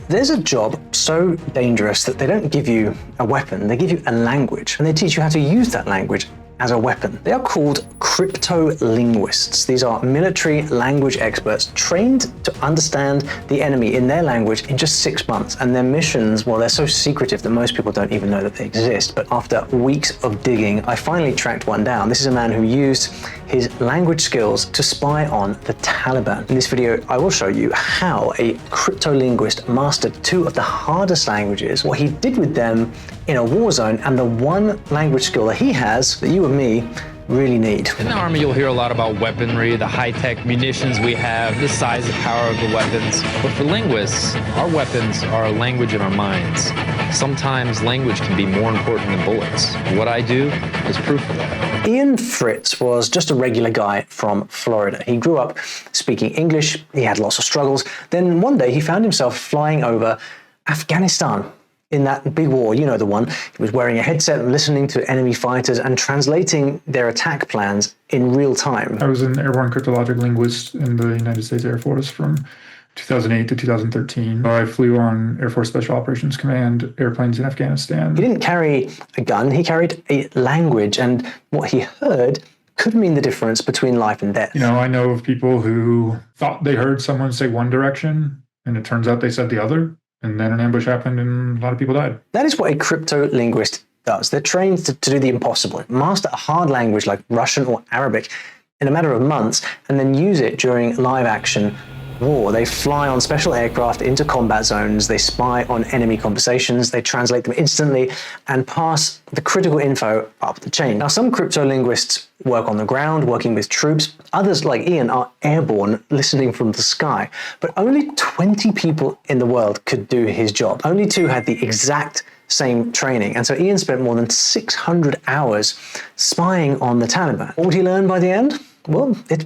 There's a job so dangerous that they don't give you a weapon, they give you a language, and they teach you how to use that language as a weapon. They are called cryptolinguists. These are military language experts trained to understand the enemy in their language in just 6 months. And their missions, well, they're so secretive that most people don't even know that they exist. But after weeks of digging, I finally tracked one down. This is a man who used his language skills to spy on the Taliban. In this video, I will show you how a cryptolinguist mastered 2 of the hardest languages, what he did with them in a war zone, and the one language skill that he has that you and me really need. In the Army, you'll hear a lot about weaponry, the high-tech munitions we have, the size and power of the weapons. But for linguists, our weapons are a language in our minds. Sometimes language can be more important than bullets. What I do is proof of that. Ian Fritz was just a regular guy from Florida. He grew up speaking English, he had lots of struggles. Then one day he found himself flying over Afghanistan. In that big war, you know the one. He was wearing a headset and listening to enemy fighters and translating their attack plans in real time. I was an airborne cryptologic linguist in the United States Air Force from 2008 to 2013. I flew on Air Force Special Operations Command airplanes in Afghanistan. He didn't carry a gun, he carried a language, and what he heard could mean the difference between life and death. You know, I know of people who thought they heard someone say one direction, and it turns out they said the other. And then an ambush happened and a lot of people died. That is what a cryptolinguist does. They're trained to do the impossible. Master a hard language like Russian or Arabic in a matter of months and then use it during live action war. They fly on special aircraft into combat zones, they spy on enemy conversations, they translate them instantly and pass the critical info up the chain. Now, some cryptolinguists work on the ground, working with troops. Others, like Ian, are airborne, listening from the sky. But only 20 people in the world could do his job. Only 2 had the exact same training. And so Ian spent more than 600 hours spying on the Taliban. What would he learn by the end? Well, it's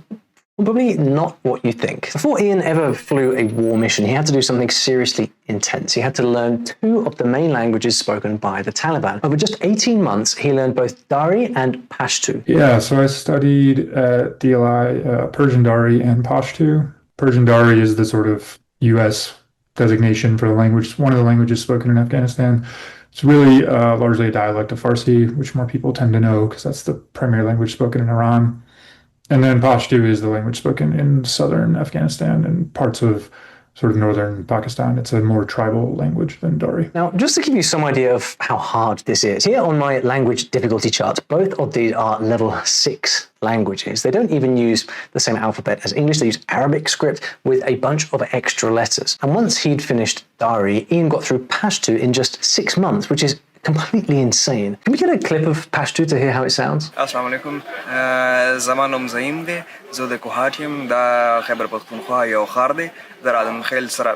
probably not what you think. Before Ian ever flew a war mission, he had to do something seriously intense. He had to learn 2 of the main languages spoken by the Taliban. Over just 18 months, he learned both Dari and Pashto. Yeah, so I studied at DLI Persian Dari and Pashto. Persian Dari is the sort of US designation for the language, one of the languages spoken in Afghanistan. It's really largely a dialect of Farsi, which more people tend to know because that's the primary language spoken in Iran. And then Pashto is the language spoken in southern Afghanistan and parts of sort of northern Pakistan. It's a more tribal language than Dari. Now, just to give you some idea of how hard this is, here on my language difficulty chart, both of these are level 6 languages. They don't even use the same alphabet as English. They use Arabic script with a bunch of extra letters. And once he'd finished Dari, Ian got through Pashto in just 6 months, which is completely insane. Can we get a clip of Pashto to hear how it sounds? Assalamu alaikum. زمانم زیم ده زود کوهاتیم دا خبر پختونخوا یا خارده در آدم خیل سر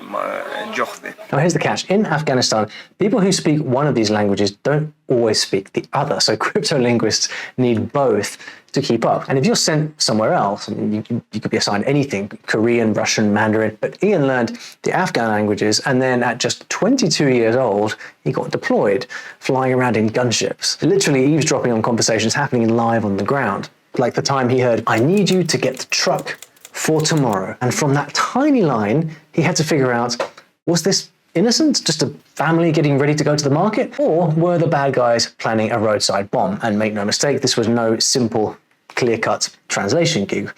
جخته. Now here's the catch. In Afghanistan, people who speak one of these languages don't always speak the other. So cryptolinguists need both to keep up. And if you're sent somewhere else, I mean, you could be assigned anything, Korean, Russian, Mandarin, but Ian learned the Afghan languages, and then at just 22 years old, he got deployed, flying around in gunships, literally eavesdropping on conversations happening live on the ground. Like the time he heard, "I need you to get the truck for tomorrow." And from that tiny line, he had to figure out, was this innocent, just a family getting ready to go to the market? Or were the bad guys planning a roadside bomb? And make no mistake, this was no simple, clear-cut translation gig.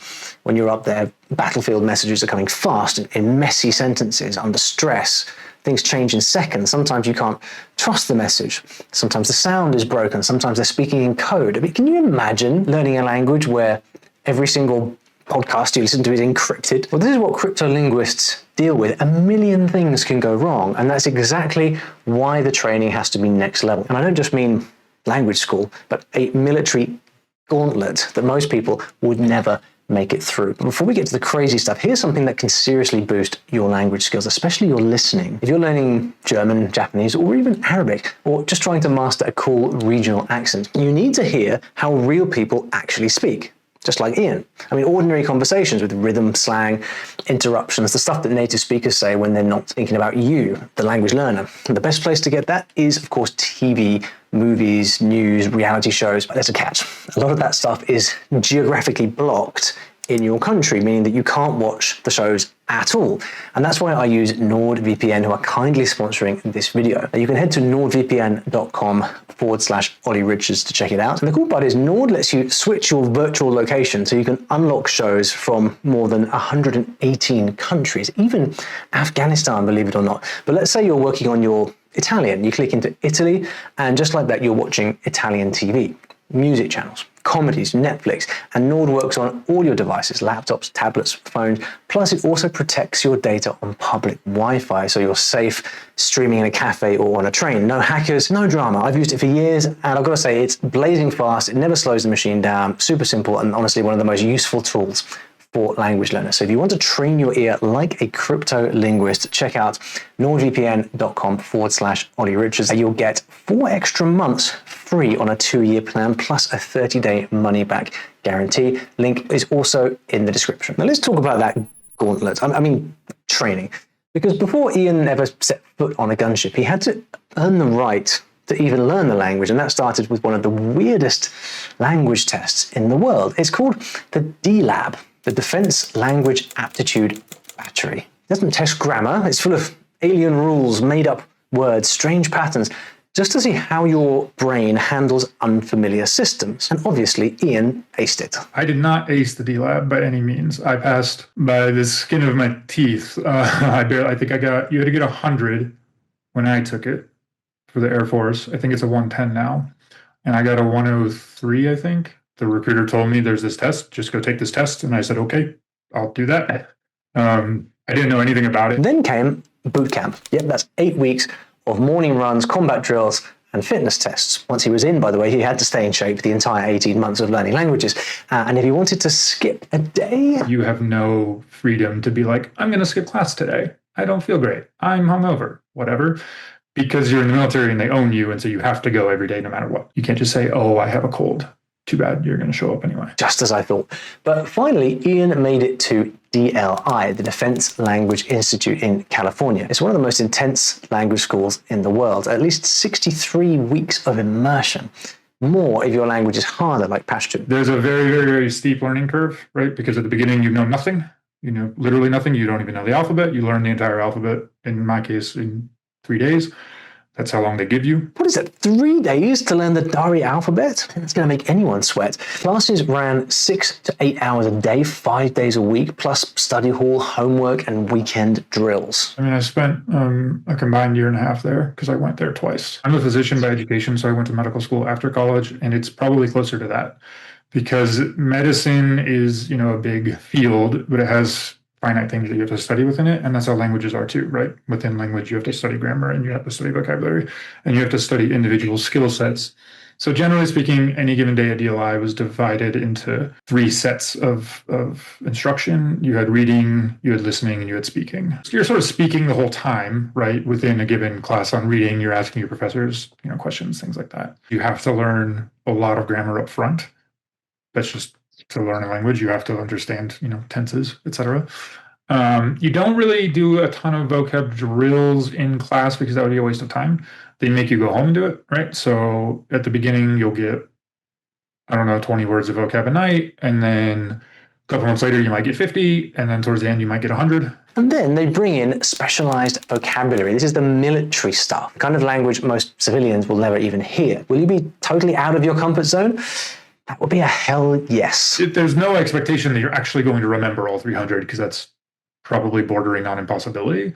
When you're up there, battlefield messages are coming fast in messy sentences, under stress. Things change in seconds. Sometimes you can't trust the message. Sometimes the sound is broken. Sometimes they're speaking in code. I mean, can you imagine learning a language where every single podcast you listen to is encrypted? Well, this is what cryptolinguists deal with. A million things can go wrong, and that's exactly why the training has to be next level. And I don't just mean language school, but a military gauntlet that most people would never make it through. But before we get to the crazy stuff, here's something that can seriously boost your language skills, especially your listening. If you're learning German, Japanese, or even Arabic, or just trying to master a cool regional accent, you need to hear how real people actually speak. Just like Ian. I mean, ordinary conversations with rhythm, slang, interruptions, the stuff that native speakers say when they're not thinking about you, the language learner. And the best place to get that is, of course, TV, movies, news, reality shows. But there's a catch. A lot of that stuff is geographically blocked in your country, meaning that you can't watch the shows at all. And that's why I use NordVPN, who are kindly sponsoring this video. You can head to nordvpn.com/Olly Richards to check it out. And the cool part is Nord lets you switch your virtual location so you can unlock shows from more than 118 countries, even Afghanistan, believe it or not. But let's say you're working on your Italian. You click into Italy, and just like that, you're watching Italian TV, music channels, comedies, Netflix, and Nord works on all your devices, laptops, tablets, phones. Plus, it also protects your data on public Wi-Fi, so you're safe streaming in a cafe or on a train. No hackers, no drama. I've used it for years, and I've got to say, it's blazing fast. It never slows the machine down. Super simple, and honestly, one of the most useful tools for language learners. So if you want to train your ear like a crypto linguist, check out nordvpn.com/Olly Richards. You'll get 4 extra months free on a 2-year plan, plus a 30-day money-back guarantee. Link is also in the description. Now let's talk about that gauntlet. I mean, training. Because before Ian ever set foot on a gunship, he had to earn the right to even learn the language, and that started with one of the weirdest language tests in the world. It's called the D-Lab, the Defense Language Aptitude Battery. It doesn't test grammar. It's full of alien rules, made-up words, strange patterns, just to see how your brain handles unfamiliar systems. And obviously, Ian aced it. I did not ace the D-Lab by any means. I passed by the skin of my teeth. I think you had to get 100 when I took it for the Air Force. I think it's a 110 now. And I got a 103, I think. The recruiter told me there's this test, just go take this test. And I said, okay, I'll do that. I didn't know anything about it. Then came boot camp. Yep, that's 8 weeks of morning runs, combat drills, and fitness tests. Once he was in, by the way, he had to stay in shape the entire 18 months of learning languages. And if he wanted to skip a day... You have no freedom to be like, I'm going to skip class today. I don't feel great. I'm hungover, whatever. Because you're in the military and they own you, and so you have to go every day no matter what. You can't just say, oh, I have a cold. Too bad, you're going to show up anyway. Just as I thought. But finally, Ian made it to DLI, the Defense Language Institute in California. It's one of the most intense language schools in the world. At least 63 weeks of immersion. More if your language is harder, like Pashto. There's a very, very, very steep learning curve, right? Because at the beginning, you know nothing. You know literally nothing. You don't even know the alphabet. You learn the entire alphabet, in my case, in 3 days. That's how long they give you. What is it, 3 days to learn the Dari alphabet? It's going to make anyone sweat. Classes ran 6 to 8 hours a day, 5 days a week, plus study hall, homework, and weekend drills. I mean, I spent a combined 1.5 years there because I went there twice. I'm a physician by education, so I went to medical school after college, and it's probably closer to that because medicine is, a big field, but it has finite things that you have to study within it. And that's how languages are too, right? Within language, you have to study grammar and you have to study vocabulary and you have to study individual skill sets. So generally speaking, any given day at DLI was divided into 3 sets of instruction. You had reading, you had listening, and you had speaking. So you're sort of speaking the whole time, right? Within a given class on reading, you're asking your professors, questions, things like that. You have to learn a lot of grammar up front. That's just to learn a language, you have to understand, tenses, etc. You don't really do a ton of vocab drills in class because that would be a waste of time. They make you go home and do it, right? So at the beginning, you'll get, 20 words of vocab a night. And then a couple months later, you might get 50. And then towards the end, you might get 100. And then they bring in specialized vocabulary. This is the military stuff, the kind of language most civilians will never even hear. Will you be totally out of your comfort zone? That would be a hell yes. There's no expectation that you're actually going to remember all 300 because that's probably bordering on impossibility.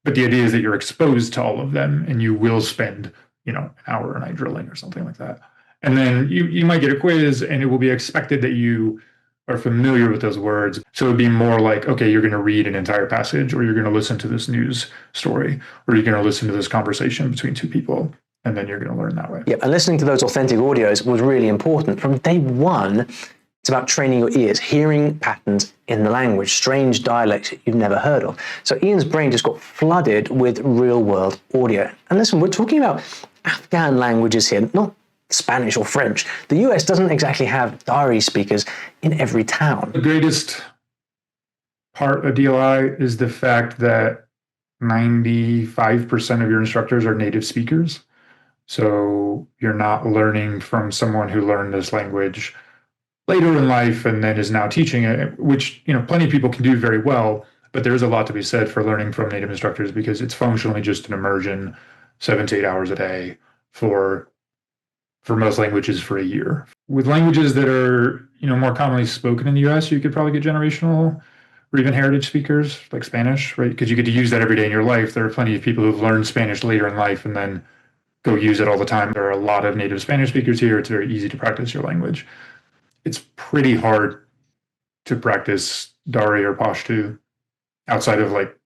But the idea is that you're exposed to all of them and you will spend, an hour a night drilling or something like that. And then you might get a quiz and it will be expected that you are familiar with those words. So it would be more like, okay, you're going to read an entire passage or you're going to listen to this news story or you're going to listen to this conversation between 2 people. And then you're going to learn that way. Yep, and listening to those authentic audios was really important. From day one, it's about training your ears, hearing patterns in the language, strange dialects you've never heard of. So Ian's brain just got flooded with real-world audio. And listen, we're talking about Afghan languages here, not Spanish or French. The US doesn't exactly have Dari speakers in every town. The greatest part of DLI is the fact that 95% of your instructors are native speakers. So you're not learning from someone who learned this language later in life and then is now teaching it, which, plenty of people can do very well. But there's a lot to be said for learning from native instructors because it's functionally just an immersion 7 to 8 hours a day for most languages for a year. With languages that are, more commonly spoken in the US, you could probably get generational or even heritage speakers like Spanish, right? Because you get to use that every day in your life. There are plenty of people who've learned Spanish later in life and then go use it all the time. There are a lot of native Spanish speakers here. It's very easy to practice your language. It's pretty hard to practice Dari or Pashto outside of like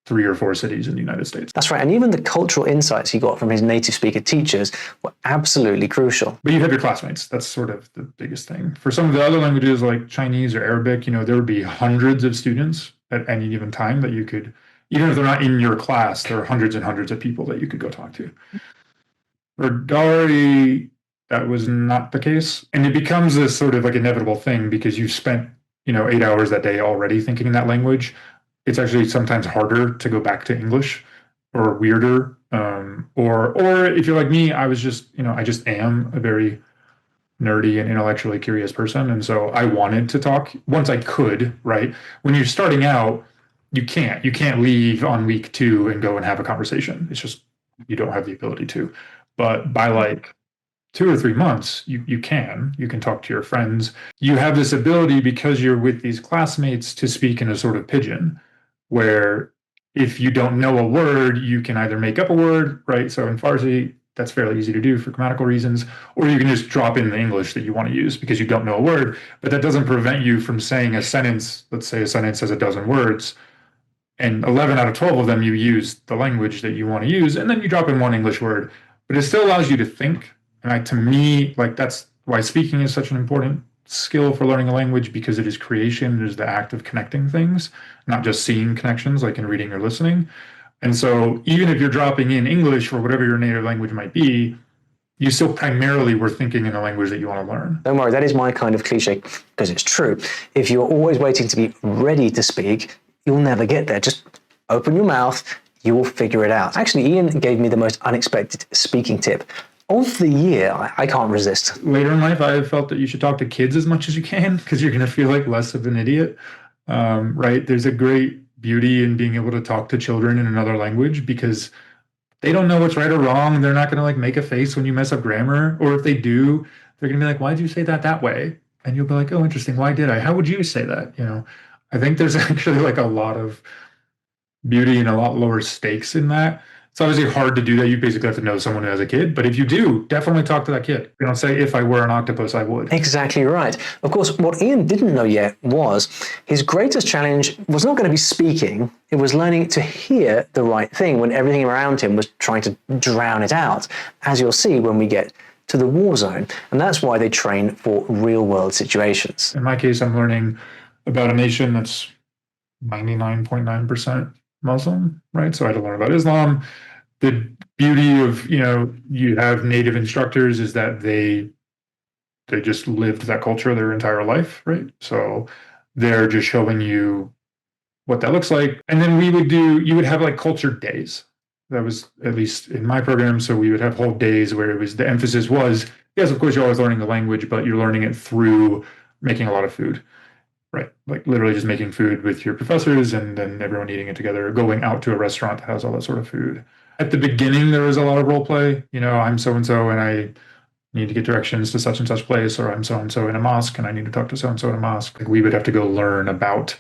3 or 4 cities in the United States. That's right. And even the cultural insights he got from his native speaker teachers were absolutely crucial. But you have your classmates. That's sort of the biggest thing. For some of the other languages like Chinese or Arabic, there would be hundreds of students at any given time that you could, even if they're not in your class, there are hundreds and hundreds of people that you could go talk to. For Dari, that was not the case. And it becomes this sort of like inevitable thing because you've spent, 8 hours that day already thinking in that language. It's actually sometimes harder to go back to English or weirder. Or if you're like me, I was just, I just am a very nerdy and intellectually curious person. And so I wanted to talk once I could, right? When you're starting out, you can't leave on week 2 and go and have a conversation. It's just, you don't have the ability to. But by like 2 or 3 months, you can talk to your friends. You have this ability because you're with these classmates to speak in a sort of pidgin, where if you don't know a word, you can either make up a word, right? So in Farsi, that's fairly easy to do for grammatical reasons, or you can just drop in the English that you want to use because you don't know a word, but that doesn't prevent you from saying a sentence. Let's say a sentence has a dozen words, and 11 out of 12 of them you use the language that you want to use, and then you drop in one English word, but it still allows you to think. And to me, like that's why speaking is such an important skill for learning a language, because it is creation, it is the act of connecting things, not just seeing connections like in reading or listening. And so even if you're dropping in English or whatever your native language might be, you still primarily were thinking in the language that you want to learn. Don't worry, that is my kind of cliche because it's true. If you're always waiting to be ready to speak, you'll never get there. Just open your mouth, you will figure it out. Actually, Ian gave me the most unexpected speaking tip of the year. I can't resist. Later in life, I have felt that you should talk to kids as much as you can because you're going to feel like less of an idiot, right? There's a great beauty in being able to talk to children in another language because they don't know what's right or wrong. They're not going to like make a face when you mess up grammar. Or if they do, they're going to be like, why did you say that way? And you'll be like, oh, interesting. Why did I? How would you say that? I think there's actually like a lot of beauty and a lot lower stakes in that. It's obviously hard to do that. You basically have to know someone who has a kid. But if you do, definitely talk to that kid. Say, if I were an octopus, I would. Exactly right. Of course, what Ian didn't know yet was his greatest challenge was not going to be speaking. It was learning to hear the right thing when everything around him was trying to drown it out, as you'll see when we get to the war zone. And that's why they train for real-world situations. In my case, I'm learning about a nation that's 99.9% Muslim, right? So I had to learn about Islam. The beauty of, you have native instructors is that they just lived that culture their entire life, right? So they're just showing you what that looks like. And then you would have like culture days. That was at least in my program. So we would have whole days where the emphasis was, yes, of course, you're always learning the language, but you're learning it through making a lot of food. Right. Like literally just making food with your professors and then everyone eating it together, going out to a restaurant that has all that sort of food. At the beginning, there was a lot of role play. I'm so-and-so and I need to get directions to such and such place, or I'm so-and-so in a mosque and I need to talk to so-and-so in a mosque. Like we would have to go learn about,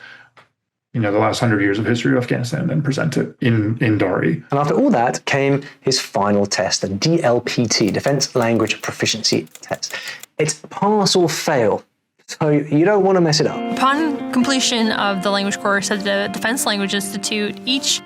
the last 100 years of history of Afghanistan and then present it in Dari. And after all that came his final test, the DLPT, Defense Language Proficiency Test. It's pass or fail. So you don't want to mess it up. Upon completion of the language course at the Defense Language Institute, each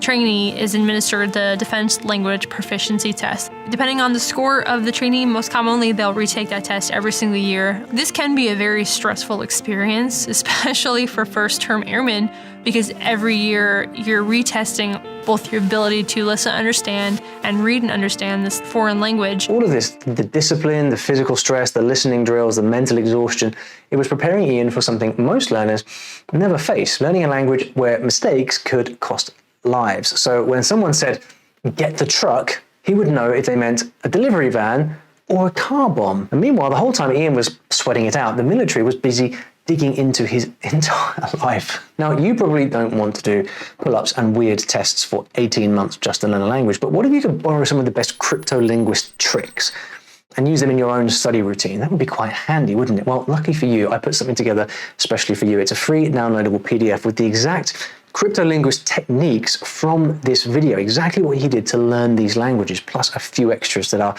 trainee is administered the Defense Language Proficiency Test. Depending on the score of the trainee, most commonly they'll retake that test every single year. This can be a very stressful experience, especially for first-term airmen, because every year you're retesting both your ability to listen, understand, and read and understand this foreign language. All of this, the discipline, the physical stress, the listening drills, the mental exhaustion, it was preparing Ian for something most learners never face, learning a language where mistakes could cost lives. So when someone said, get the truck, he would know if they meant a delivery van or a car bomb. And meanwhile, the whole time Ian was sweating it out, the military was busy digging into his entire life. Now, you probably don't want to do pull-ups and weird tests for 18 months just to learn a language, but what if you could borrow some of the best cryptolinguist tricks and use them in your own study routine? That would be quite handy, wouldn't it? Well, lucky for you, I put something together especially for you. It's a free downloadable PDF with the exact cryptolinguist techniques from this video, exactly what he did to learn these languages, plus a few extras that are,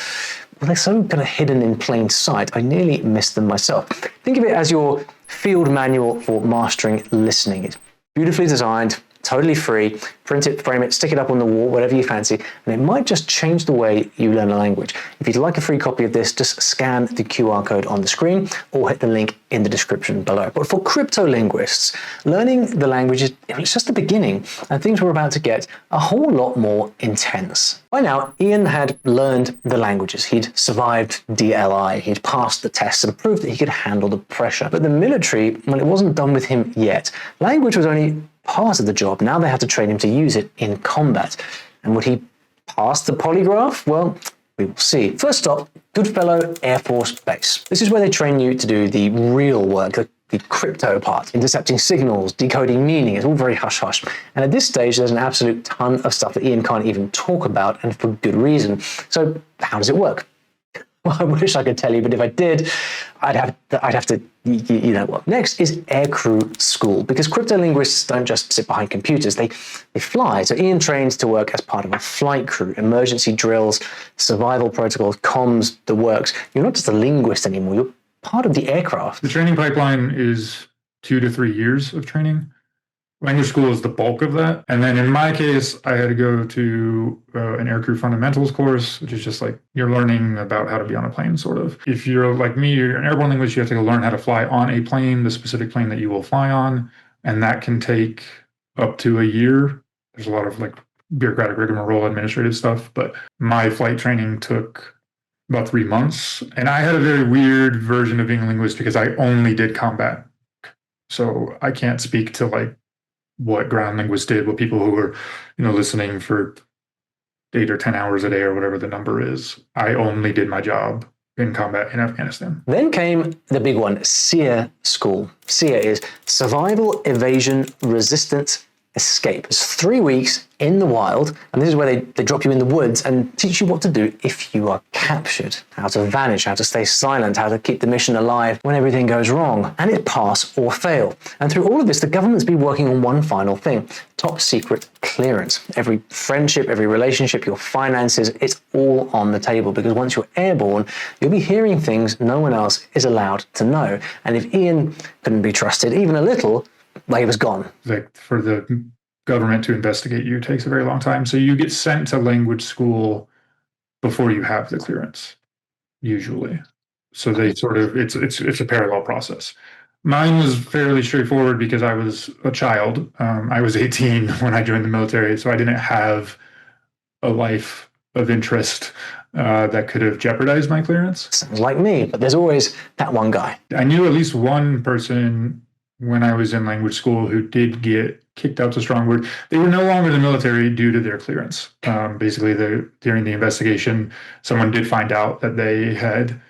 well, they're so kind of hidden in plain sight. I nearly missed them myself. Think of it as your field manual for mastering listening. It's beautifully designed, totally free. Print it, frame it, stick it up on the wall, whatever you fancy, and it might just change the way you learn a language. If you'd like a free copy of this, just scan the QR code on the screen or hit the link in the description below. But for cryptolinguists, learning the language it's just the beginning, and things were about to get a whole lot more intense. By now, Ian had learned the languages. He'd survived DLI, he'd passed the tests and proved that he could handle the pressure. But the military, well, it wasn't done with him yet. Language was only part of the job. Now they had to train him to use it in combat. And would he pass the polygraph? Well, we will see. First stop, Goodfellow Air Force Base. This is where they train you to do the real work, the crypto part, intercepting signals, decoding meaning. It's all very hush-hush. And at this stage, there's an absolute ton of stuff that Ian can't even talk about, and for good reason. So how does it work? Well, I wish I could tell you, but if I did, I'd have to, you know what. Next is aircrew school, because cryptolinguists don't just sit behind computers, they fly. So Ian trains to work as part of a flight crew, emergency drills, survival protocols, comms, the works. You're not just a linguist anymore, you're part of the aircraft. The training pipeline is 2 to 3 years of training. Language school is the bulk of that. And then in my case, I had to go to an aircrew fundamentals course, which is just like you're learning about how to be on a plane, sort of. If you're like me, you're an airborne linguist, you have to go learn how to fly on a plane, the specific plane that you will fly on. And that can take up to a year. There's a lot of like bureaucratic rigmarole, administrative stuff. But my flight training took about 3 months. And I had a very weird version of being a linguist because I only did combat. So I can't speak to like what ground linguists did, what people who were, listening for 8 or 10 hours a day or whatever the number is. I only did my job in combat in Afghanistan. Then came the big one, SEER school. SEER is Survival, Evasion, Resistance, Escape. It's 3 weeks in the wild, and this is where they drop you in the woods and teach you what to do if you are captured, how to vanish, how to stay silent, how to keep the mission alive when everything goes wrong, and it's pass or fail. And through all of this, the government's been working on one final thing, top secret clearance. Every friendship, every relationship, your finances, it's all on the table, because once you're airborne, you'll be hearing things no one else is allowed to know. And if Ian couldn't be trusted even a little, he was gone. Like for the government to investigate you takes a very long time. So you get sent to language school before you have the clearance, usually. So they sort of, it's a parallel process. Mine was fairly straightforward because I was a child. I was 18 when I joined the military, so I didn't have a life of interest that could have jeopardized my clearance. Sounds like me, but there's always that one guy. I knew at least one person when I was in language school who did get kicked out's a strong word. They were no longer in the military due to their clearance. Basically, during the investigation, someone did find out that they had,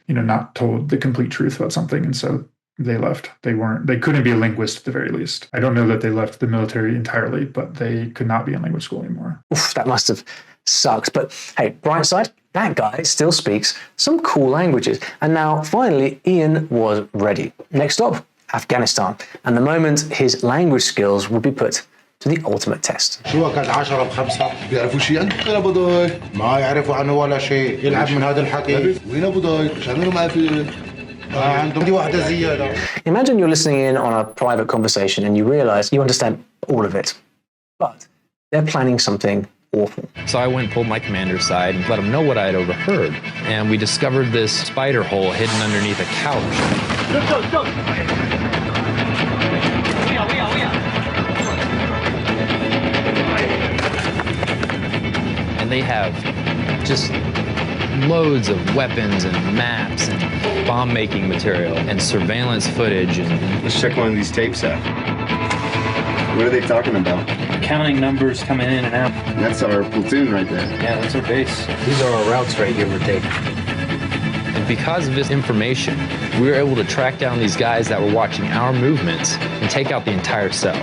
not told the complete truth about something, and so they left. They couldn't be a linguist at the very least. I don't know that they left the military entirely, but they could not be in language school anymore. Oof, that must have sucked. But hey, bright side, that guy still speaks some cool languages. And now, finally, Ian was ready. Next stop, Afghanistan. And the moment his language skills would be put to the ultimate test. شو كان 10 ب5 بيعرفوا شيء عن ابو ضاي ما يعرفوا عنه ولا شيء يلعب من هذا الحكي وين ابو ضاي شغلوا معي في عندهم واحده زياده. Imagine you're listening in on a private conversation and you realize you understand all of it, but they're planning something awful. So I went and pulled my commander aside and let him know what I had overheard. And we discovered this spider hole hidden underneath a couch. And they have just loads of weapons and maps and bomb-making material and surveillance footage. And let's check one of these tapes out. What are they talking about? Counting numbers coming in and out. That's our platoon right there. Yeah, that's our base. These are our routes right here, we're taking. And because of this information, we were able to track down these guys that were watching our movements and take out the entire cell.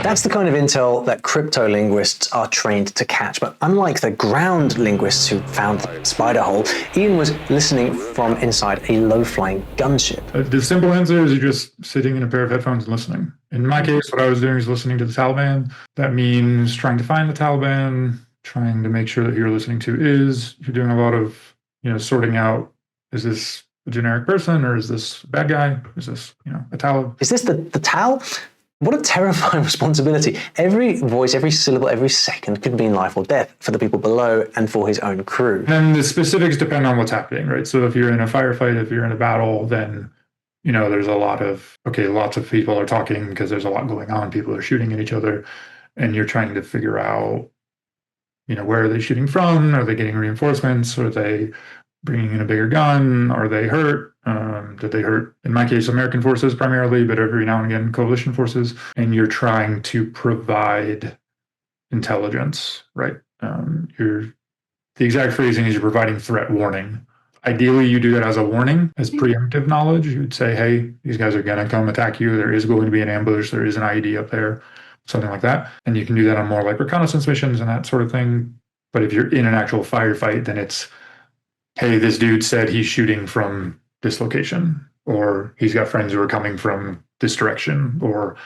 That's the kind of intel that cryptolinguists are trained to catch. But unlike the ground linguists who found the spider hole, Ian was listening from inside a low-flying gunship. The simple answer is you're just sitting in a pair of headphones and listening. In my case, what I was doing is listening to the Taliban. That means trying to find the Taliban, trying to make sure that who you're listening to is. You're doing a lot of, sorting out, is this a generic person or is this a bad guy? Is this, a Talib? Is this the Tal? What a terrifying responsibility. Every voice, every syllable, every second could mean life or death for the people below and for his own crew. And the specifics depend on what's happening, right? So if you're in a firefight, if you're in a battle, then, there's a lot of, lots of people are talking because there's a lot going on. People are shooting at each other and you're trying to figure out, where are they shooting from? Are they getting reinforcements? Are they bringing in a bigger gun? Are they hurt? Did they hurt, in my case, American forces primarily, but every now and again, coalition forces? And you're trying to provide intelligence, right? The exact phrasing is you're providing threat warning. Ideally, you do that as a warning, as preemptive knowledge. You would say, hey, these guys are going to come attack you. There is going to be an ambush. There is an IED up there, something like that. And you can do that on more like reconnaissance missions and that sort of thing. But if you're in an actual firefight, then it's, hey, this dude said he's shooting from this location, or he's got friends who are coming from this direction, or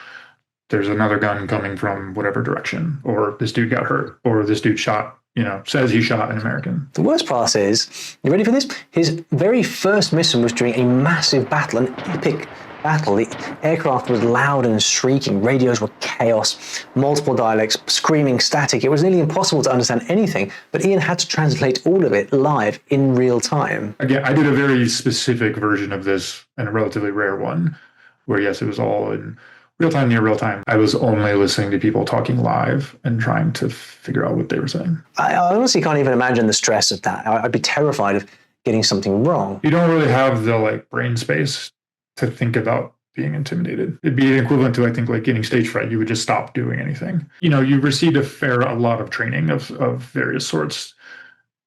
there's another gun coming from whatever direction, or this dude got hurt, or this dude shot, says he shot an American. The worst part is, you ready for this? His very first mission was during a massive battle, an epic battle. The aircraft was loud and shrieking, radios were chaos, multiple dialects, screaming, static. It was nearly impossible to understand anything, but Ian had to translate all of it live in real time. Again, I did a very specific version of this, and a relatively rare one, where yes, it was all in real time, near real time. I was only listening to people talking live and trying to figure out what they were saying. I honestly can't even imagine the stress of that. I'd be terrified of getting something wrong. You don't really have the brain space to think about being intimidated. It'd be equivalent to, I think, getting stage fright. You would just stop doing anything. You received a lot of training of various sorts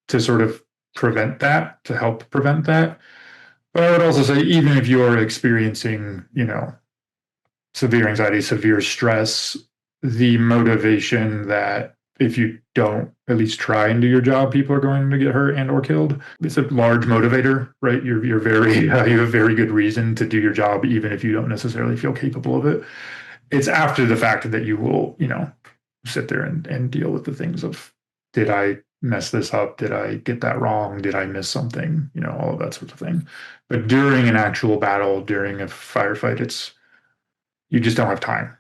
to sort of prevent that, to help prevent that. But I would also say, even if you're experiencing, severe anxiety, severe stress, the motivation that if you don't at least try and do your job, people are going to get hurt and or killed. It's a large motivator, right? You have very good reason to do your job, even if you don't necessarily feel capable of it. It's after the fact that you will, sit there and deal with the things of, did I mess this up? Did I get that wrong? Did I miss something? All of that sort of thing. But during an actual battle, during a firefight, you just don't have time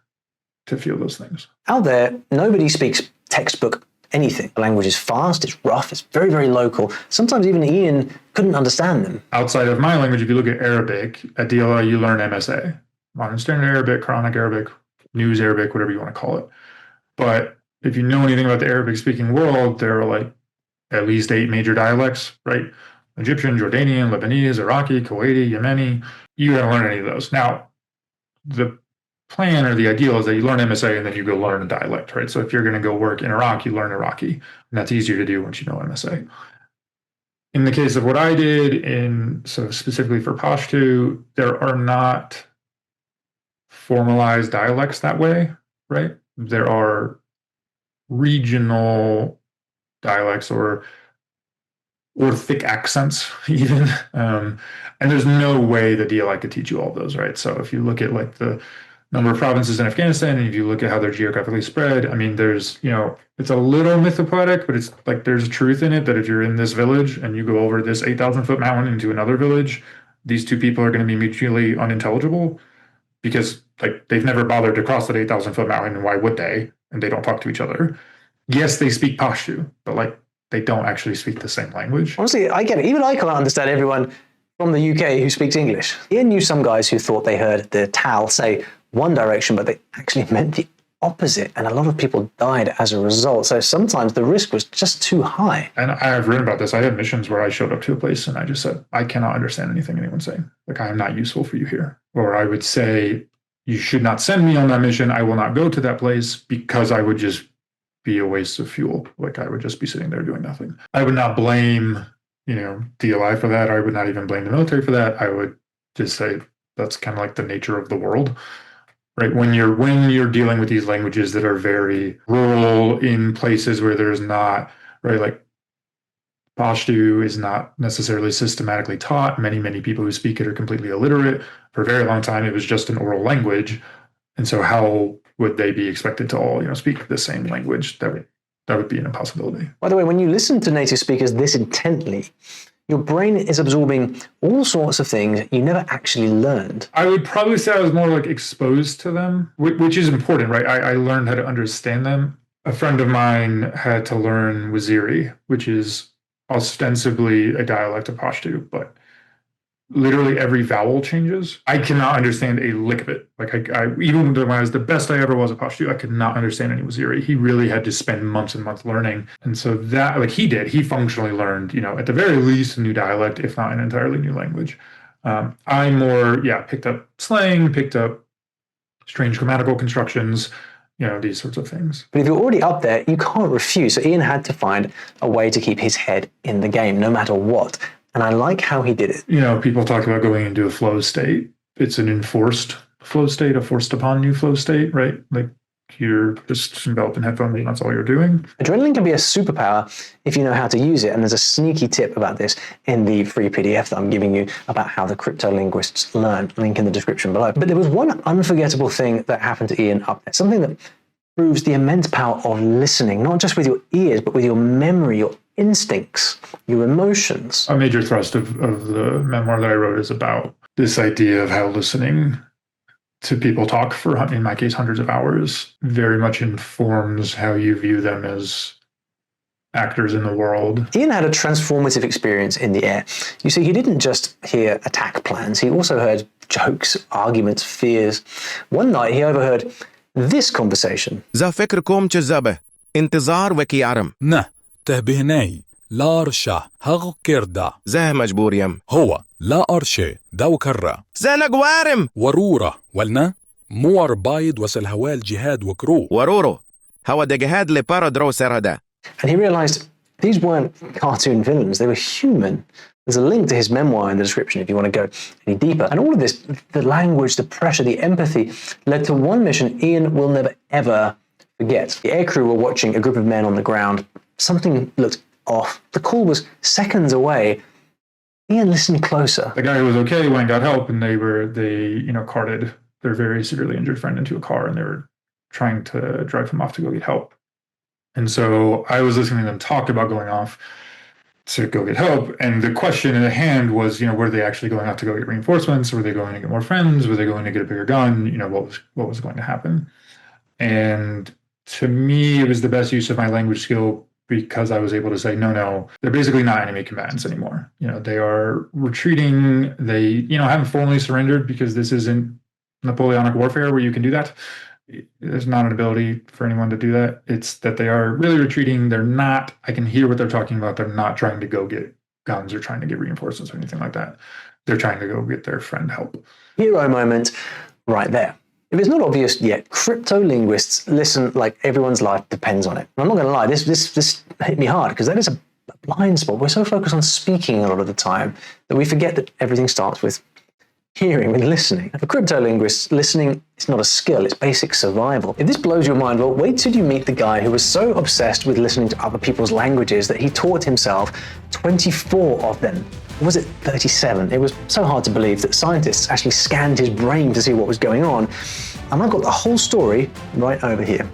to feel those things. Out there, nobody speaks textbook anything. The language is fast, it's rough, it's very, very local. Sometimes even Ian couldn't understand them. Outside of my language, if you look at Arabic, at DLI, you learn MSA. Modern Standard Arabic, Quranic Arabic, News Arabic, whatever you want to call it. But if you know anything about the Arabic-speaking world, there are at least 8 major dialects, right? Egyptian, Jordanian, Lebanese, Iraqi, Kuwaiti, Yemeni. You haven't learned any of those. Now, the plan or the ideal is that you learn MSA and then you go learn a dialect, right? So if you're going to go work in Iraq, you learn Iraqi, and that's easier to do once you know MSA. In the case of what I did, so specifically for Pashto, there are not formalized dialects that way, right? There are regional dialects or thick accents even, and there's no way the DLI could teach you all of those, right? So if you look at the number of provinces in Afghanistan, and if you look at how they're geographically spread, there's, it's a little mythopoetic, but it's there's truth in it that if you're in this village and you go over this 8,000-foot mountain into another village, these two people are going to be mutually unintelligible because they've never bothered to cross that 8,000-foot mountain, and why would they? And they don't talk to each other. Yes, they speak Pashto, but they don't actually speak the same language. Honestly, I get it. Even I can't understand everyone from the UK who speaks English. Ian knew some guys who thought they heard the Tal say one direction, but they actually meant the opposite. And a lot of people died as a result. So sometimes the risk was just too high. And I have written about this. I had missions where I showed up to a place and I just said, I cannot understand anything anyone's saying. I am not useful for you here. Or I would say, you should not send me on that mission. I will not go to that place because I would just be a waste of fuel. I would just be sitting there doing nothing. I would not blame DLI for that. I would not even blame the military for that. I would just say that's kind of like the nature of the world, right? When you're dealing with these languages that are very rural in places where there's not, right, like Pashto is not necessarily systematically taught. Many people who speak it are completely illiterate. For a very long time, it was just an oral language. And so how would they be expected to all, speak the same language? That would be an impossibility. By the way, when you listen to native speakers this intently, your brain is absorbing all sorts of things you never actually learned. I would probably say I was more like exposed to them, which is important, right? I learned how to understand them. A friend of mine had to learn Waziri, which is ostensibly a dialect of Pashto, but literally every vowel changes. I cannot understand a lick of it. Like I even when I was the best I ever was at Pashto, I could not understand any Waziri. He really had to spend months and months learning. And so that, like he functionally learned, at the very least a new dialect, if not an entirely new language. I more, picked up slang, picked up strange grammatical constructions, these sorts of things. But if you're already up there, you can't refuse. So Ian had to find a way to keep his head in the game, no matter what. And I like how he did it. People talk about going into a flow state. It's an enforced flow state, a forced upon you flow state, right? Like you're just enveloped in headphones and that's all you're doing. Adrenaline can be a superpower if you know how to use it. And there's a sneaky tip about this in the free PDF that I'm giving you about how the cryptolinguists learn. Link in the description below. But there was one unforgettable thing that happened to Ian up there. Something that proves the immense power of listening, not just with your ears, but with your memory, your instincts, your emotions. A major thrust of the memoir that I wrote is about this idea of how listening to people talk for, in my case, hundreds of hours, very much informs how you view them as actors in the world. Ian had a transformative experience in the air. You see, he didn't just hear attack plans, he also heard jokes, arguments, fears. One night he overheard this conversation. ذا فكركم جذابة انتظار وكيارم نه تهبهناي لا رشا هغو كيردا زه مجبور يم هو لا أرشي داو كرة زانا قوارم ورورة ولنا موار بايد وسل هوال جهاد وكرو ورورو هوا دا جهاد لبارا درو سرهدا. And he realized these weren't cartoon villains, they were human. There's a link to his memoir in the description if you want to go any deeper. And all of this, the language, the pressure, the empathy, led to one mission Ian will never, ever forget. The aircrew were watching a group of men on the ground. Something looked off. The call was seconds away. Ian listened closer. The guy who was okay went and got help, and they carted their very severely injured friend into a car, and they were trying to drive him off to go get help. And so I was listening to them talk about going off to go get help. And the question in the hand was, were they actually going out to go get reinforcements? Were they going to get more friends? Were they going to get a bigger gun? What was going to happen? And to me, it was the best use of my language skill because I was able to say, no, they're basically not enemy combatants anymore. They are retreating. They, haven't formally surrendered because this isn't Napoleonic warfare where you can do that. There's not an ability for anyone to do that. It's that they are really retreating. They're not, I can hear what they're talking about. They're not trying to go get guns or trying to get reinforcements or anything like that. They're trying to go get their friend help. Hero moment right there. If it's not obvious yet, cryptolinguists listen like everyone's life depends on it. And I'm not going to lie, this hit me hard because that is a blind spot. We're so focused on speaking a lot of the time that we forget that everything starts with hearing, with listening. For cryptolinguists, listening is not a skill, it's basic survival. If this blows your mind, well, wait till you meet the guy who was so obsessed with listening to other people's languages that he taught himself 24 of them. Or was it 37? It was so hard to believe that scientists actually scanned his brain to see what was going on. And I've got the whole story right over here.